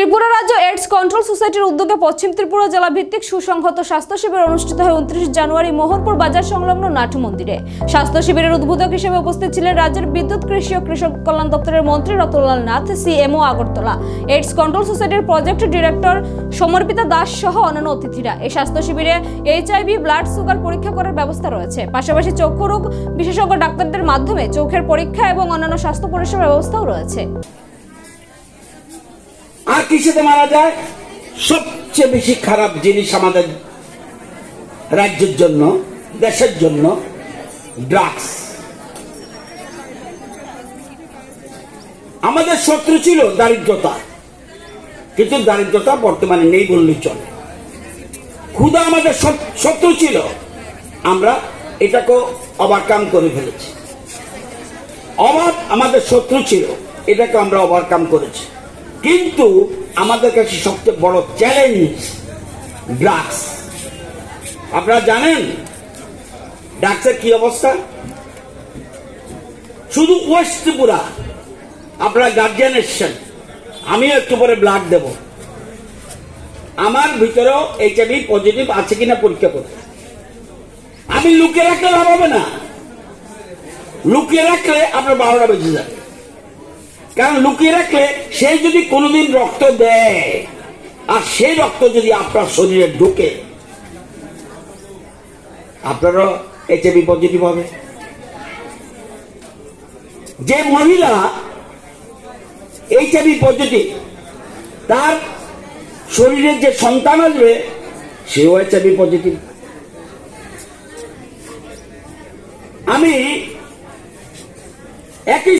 ত্রিপুরা রাজ্য AIDS control সোসাইটির উদ্যোগে পশ্চিম ত্রিপুরা জেলা ভিত্তিক সুসংহত স্বাস্থ্য শিবির অনুষ্ঠিত হয় 29 জানুয়ারি মোহনপুর বাজার সংলগ্ন নাট মন্দিরে। স্বাস্থ্য শিবিরের উদ্বোধক হিসেবে উপস্থিত ছিলেন রাজ্যের বিদ্যুৎ, কৃষি ও কৃষক কল্যাণ দপ্তরের মন্ত্রী Ratanlal Nath, CMO Agartala, AIDS control সোসাইটির প্রজেক্ট ডিরেক্টর সমর্পিতা দাস সহ অন্যান্য অতিথিরা। এই স্বাস্থ্য শিবিরে এইচআইভি, ব্লাড সুগার পরীক্ষা করার ব্যবস্থা রয়েছে। পাশাপাশি চক্ষু রোগ বিশেষজ্ঞ ডাক্তারদের মাধ্যমে চোখের পরীক্ষা এবং অন্যান্য স্বাস্থ্য পরিষেবার ব্যবস্থাও রয়েছে। আর কিসেতে মারা যায়? সবচেয়ে বেশি খারাপ জিনিস আমাদের রাজ্যের জন্য, দেশের জন্য ড্রাগস। আমাদের শত্রু ছিল দারিদ্রতা, কিন্তু দারিদ্রতা বর্তমানে নেই বললেই চলে। ক্ষুধা আমাদের শত্রু ছিল, আমরা এটাকে ওভারকাম করে ফেলেছি। অভাব আমাদের শত্রু ছিল, এটাকে আমরা ওভারকাম করেছি। কিন্তু আমাদের কাছে সবচেয়ে বড় চ্যালেঞ্জ ড্রাগস। আপনারা জানেন ড্রাগসের কি অবস্থা? শুধু ওয়েস্ট ত্রিপুরা, আপনারা গার্জিয়ান এসছেন, আমিও একটু পরে ব্লাড দেব, আমার ভিতরেও এইচআইভি পজিটিভ আছে কিনা পরীক্ষা করতে। আমি লুকিয়ে রাখলে লাভ হবে না, লুকিয়ে রাখলে আপনার 12টা বেঁচে যাবে। কারণ লুকিয়ে রাখলে সে যদি কোনোদিন রক্ত দেয় আর সেই রক্ত যদি আপনার শরীরে ঢোকে, আপনারও এইচআইভি পজিটিভ হবে। যে মহিলা এইচআইভি পজিটিভ, তার শরীরে যে সন্তান আসবে সেও এইচআইভি পজিটিভ। আমি একই